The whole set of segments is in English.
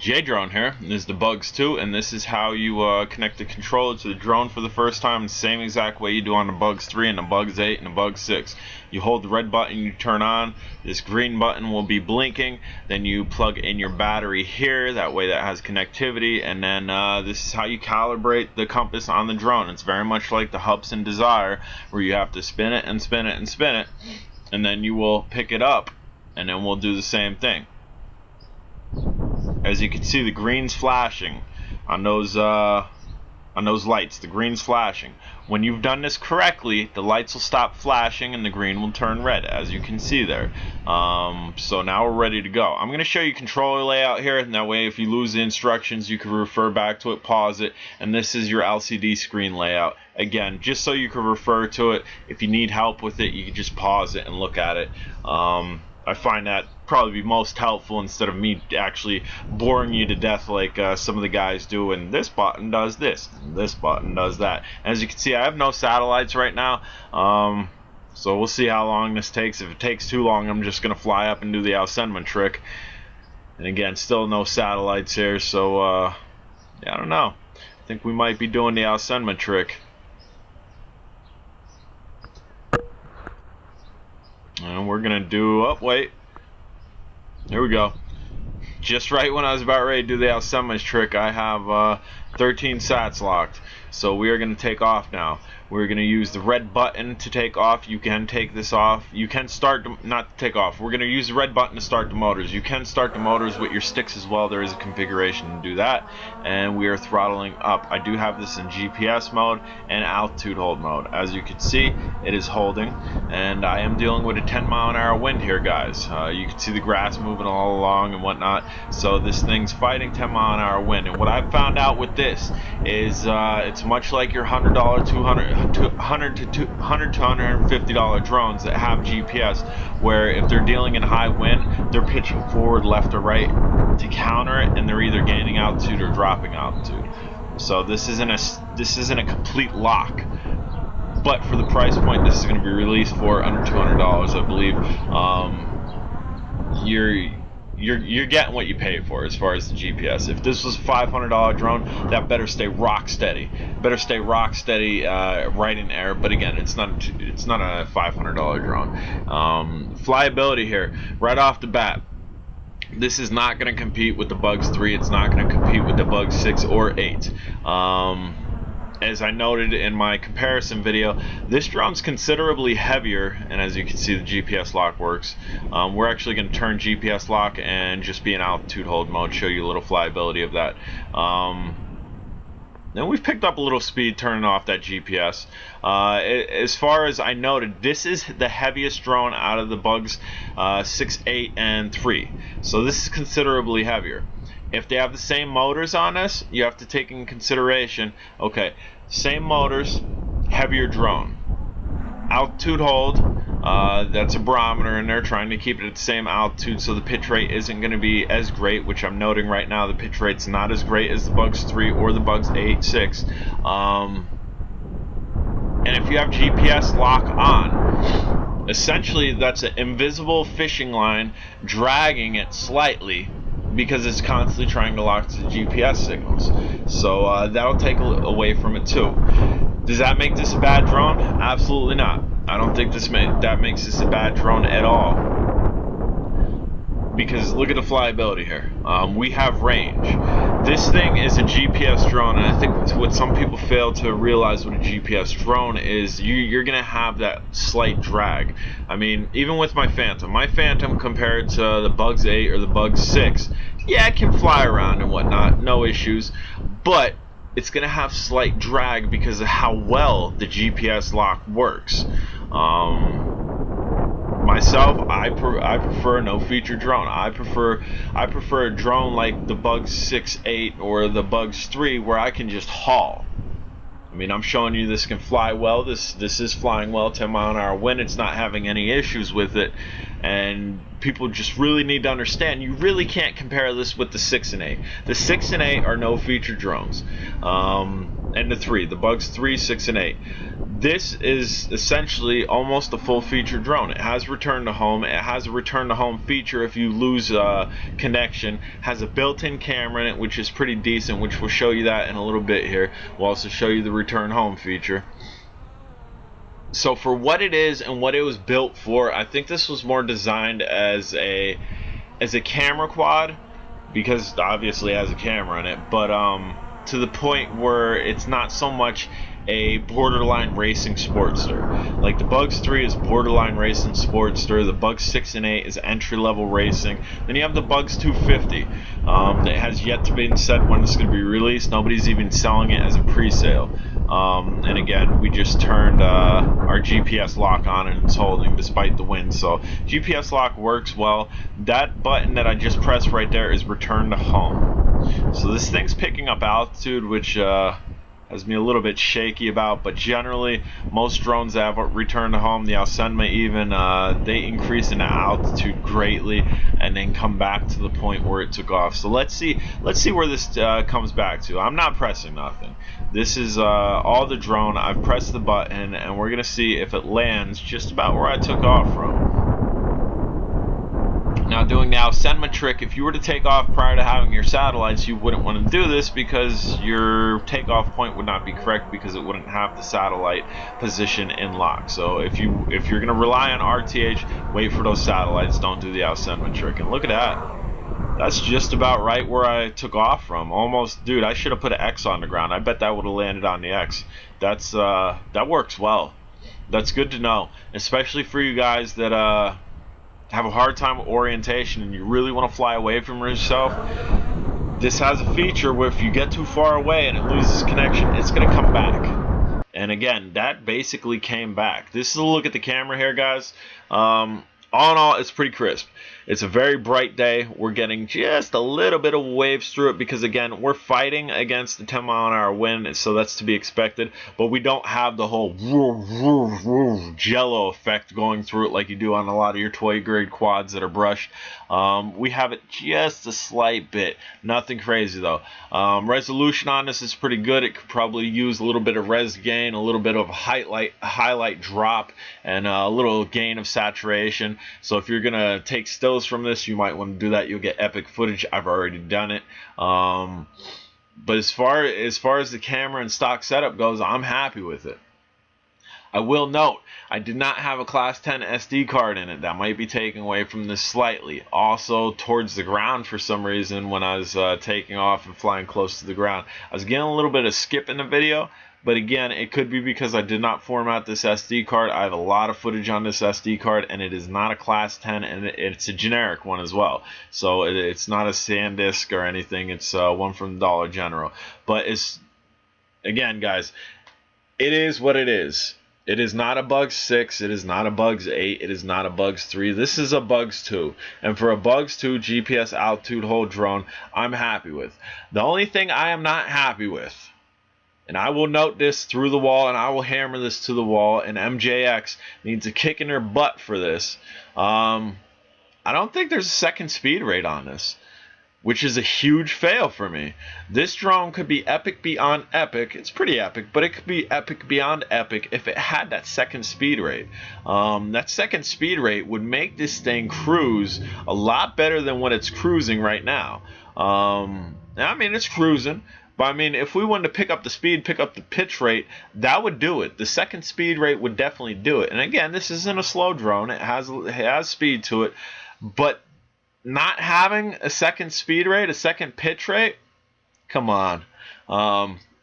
J-Drone here. This is the Bugs 2, and this is how you connect the controller to the drone for the first time, the same exact way you do on the Bugs 3 and the Bugs 8 and the Bugs 6. You hold the red button, you turn on, this green button will be blinking, then you plug in your battery here, that way that has connectivity, and then this is how you calibrate the compass on the drone. It's very much like the Hubsan Desire, where you have to spin it and spin it and spin it, and then you will pick it up, and then we'll do the same thing. As you can see, the green's flashing on those lights. The green's flashing. When you've done this correctly, the lights will stop flashing and the green will turn red, as you can see there. So now we're ready to go. I'm going to show you controller layout here, and that way if you lose the instructions you can refer back to it, pause it, and this is your LCD screen layout. Again, just so you can refer to it. If you need help with it, you can just pause it and look at it. I find that probably be most helpful instead of me actually boring you to death like some of the guys do, and this button does this, and this button does that. As you can see, I have no satellites right now, so we'll see how long this takes. If it takes too long, I'm just going to fly up and do the Alcendman trick. And again, still no satellites here, so yeah, I don't know. I think we might be doing the Alcendman trick. And we're gonna do, oh wait, here we go. Just right when I was about ready to do the Alcendman trick, I have 13 sats locked. So we are going to take off now. We're going to use the red button to take off. You can take this off. You can start, not to take off. We're going to use the red button to start the motors. You can start the motors with your sticks as well. There is a configuration to do that. And we are throttling up. I do have this in GPS mode and altitude hold mode. As you can see, it is holding. And I am dealing with a 10-mile-an-hour wind here, guys. You can see the grass moving all along and whatnot. So this thing's fighting 10-mile-an-hour wind. And what I've found out with this is it's much like your $100 to $150 drones that have GPS, where if they're dealing in high wind, they're pitching forward, left, or right to counter it, and they're either gaining altitude or dropping altitude. So this isn't a complete lock, but for the price point this is going to be released for under $200, I believe. You're getting what you pay for as far as the GPS. If this was a $500 drone, that better stay rock steady. Better stay rock steady right in air. But again, it's not a $500 drone. Flyability here, right off the bat. This is not going to compete with the Bugs 3. It's not going to compete with the Bugs 6 or 8. As I noted in my comparison video, this drone's considerably heavier, and as you can see, the GPS lock works. We're actually going to turn GPS lock and just be in altitude hold mode, show you a little flyability of that. Then we've picked up a little speed turning off that GPS. As far as I noted, this is the heaviest drone out of the Bugs 6, 8, and 3. So this is considerably heavier. If they have the same motors on this, you have to take in consideration, okay, same motors, heavier drone. Altitude hold, that's a barometer, and they're trying to keep it at the same altitude, so the pitch rate isn't going to be as great, which I'm noting right now, the pitch rate's not as great as the Bugs 3 or the Bugs 8, 6. And if you have GPS lock on, essentially that's an invisible fishing line dragging it slightly, because it's constantly trying to lock to the GPS signals. So that'll take away from it too. Does that make this a bad drone? Absolutely not. I don't think that makes this a bad drone at all. Because look at the flyability here. We have range. This thing is a GPS drone, and I think what some people fail to realize what a GPS drone is, you're going to have that slight drag. I mean, even with my Phantom compared to the Bugs 8 or the Bugs 6, yeah, it can fly around and whatnot, no issues, but it's going to have slight drag because of how well the GPS lock works. Myself, I prefer a no-feature drone. I prefer a drone like the Bugs 6, 8, or the Bugs 3, where I can just haul. I mean, I'm showing you this can fly well. This is flying well, 10-mile-an-hour wind. It's not having any issues with it, and people just really need to understand, you really can't compare this with the 6 and 8. The 6 and 8 are no-feature drones. and the 3, the Bugs 3, 6, and 8. This is essentially almost a full feature drone. It has return to home. It has a return to home feature if you lose connection. Has a built-in camera in it, which is pretty decent, which we'll show you that in a little bit here. We'll also show you the return home feature. So for what it is and what it was built for, I think this was more designed as a camera quad, because obviously it has a camera in it, but to the point where it's not so much a borderline racing sportster. Like the Bugs 3 is borderline racing sportster, the Bugs 6 and 8 is entry-level racing. Then you have the Bugs 250 that has yet to be said when it's going to be released. Nobody's even selling it as a pre-sale. And again, we just turned our GPS lock on and it's holding despite the wind. So GPS lock works well. That button that I just pressed right there is return to home. So this thing's picking up altitude, which has me a little bit shaky about, but generally most drones that have return to home, the Alcenma even, they increase in altitude greatly and then come back to the point where it took off. So let's see where this comes back to. I'm not pressing nothing. This is all the drone. I've pressed the button and we're gonna see if it lands just about where I took off from. Now, doing the Alcenma trick, if you were to take off prior to having your satellites, you wouldn't want to do this because your takeoff point would not be correct because it wouldn't have the satellite position in lock. So if you're going to rely on RTH, wait for those satellites. Don't do the Alcenma trick. And look at that. That's just about right where I took off from. Almost, dude, I should have put an X on the ground. I bet that would have landed on the X. That works well. That's good to know, especially for you guys that have a hard time with orientation and you really want to fly away from yourself. This has a feature where if you get too far away and it loses connection, it's going to come back. And again, that basically came back. This is a look at the camera here, guys. All in all, it's pretty crisp. It's a very bright day. We're getting just a little bit of waves through it because, again, we're fighting against the 10-mile-an-hour wind, so that's to be expected. But we don't have the whole jello effect going through it like you do on a lot of your toy-grade quads that are brushed. We have it just a slight bit. Nothing crazy, though. Resolution on this is pretty good. It could probably use a little bit of res gain, a little bit of highlight drop, and a little gain of saturation. So if you're going to take stills from this, you might want to do that. You'll get epic footage. I've already done it. But as far as the camera and stock setup goes, I'm happy with it. I will note, I did not have a Class 10 SD card in it. That might be taken away from this slightly. Also, towards the ground for some reason, when I was taking off and flying close to the ground, I was getting a little bit of skip in the video. But again, it could be because I did not format this SD card. I have a lot of footage on this SD card, and it is not a Class 10, and it's a generic one as well. So it's not a SanDisk or anything. It's one from Dollar General. But again, guys, it is what it is. It is not a Bugs 6. It is not a Bugs 8. It is not a Bugs 3. This is a Bugs 2. And for a Bugs 2 GPS altitude hold drone, I'm happy with. The only thing I am not happy with, and I will note this through the wall, and I will hammer this to the wall, and MJX needs a kick in her butt for this. I don't think there's a second speed rate on this, which is a huge fail for me. This drone could be epic beyond epic. It's pretty epic, but it could be epic beyond epic if it had that second speed rate. That second speed rate would make this thing cruise a lot better than what it's cruising right now. I mean, it's cruising. But I mean, if we wanted to pick up the speed, pick up the pitch rate, that would do it. The second speed rate would definitely do it. And again, this isn't a slow drone. It has speed to it. But not having a second speed rate, a second pitch rate, come on.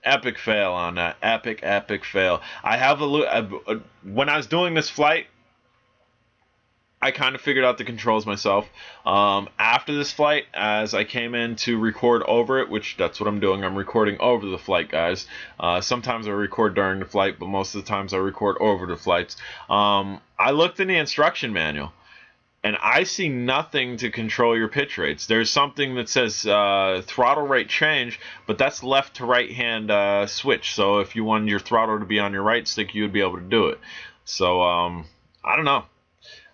Epic fail on that. Epic fail. I have a look. When I was doing this flight, I kind of figured out the controls myself. After this flight, as I came in to record over it, which that's what I'm doing, I'm recording over the flight, guys. Sometimes I record during the flight, but most of the times I record over the flights. I looked in the instruction manual, and I see nothing to control your pitch rates. There's something that says throttle rate change, but that's left to right hand switch. So if you wanted your throttle to be on your right stick, you would be able to do it. So I don't know.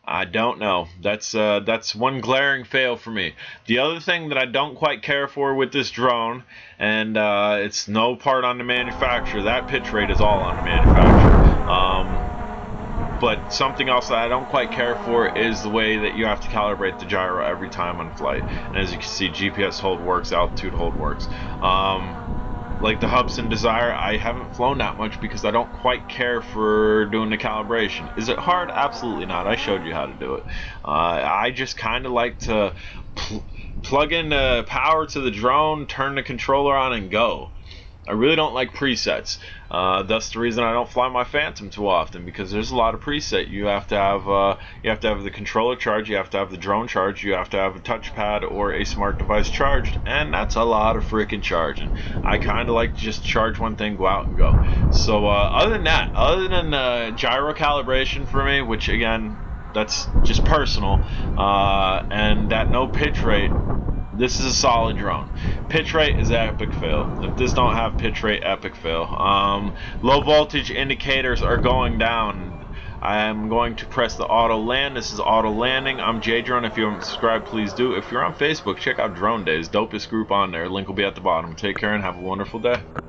I don't know. That's one glaring fail for me. The other thing that I don't quite care for with this drone, and it's no part on the manufacturer. That pitch rate is all on the manufacturer. But something else that I don't quite care for is the way that you have to calibrate the gyro every time on flight. And as you can see, GPS hold works, altitude hold works. Like the Hubsan Desire, I haven't flown that much because I don't quite care for doing the calibration. Is it hard? Absolutely not. I showed you how to do it. I just kind of like to plug in the power to the drone, turn the controller on, and go. I really don't like presets. That's the reason I don't fly my Phantom too often, because there's a lot of preset. You have to have the controller charged, you have to have the drone charged, you have to have a touchpad or a smart device charged, and that's a lot of freaking charging. I kind of like to just charge one thing, go out and go. So other than that, other than gyro calibration for me, which again, that's just personal, and that no pitch rate, this is a solid drone. Pitch rate is epic fail. If this don't have pitch rate, epic fail. Low voltage indicators are going down. I am going to press the auto land. This is auto landing. I'm J-Drone. If you haven't subscribed, please do. If you're on Facebook, check out Drone Days. Dopest group on there. Link will be at the bottom. Take care and have a wonderful day.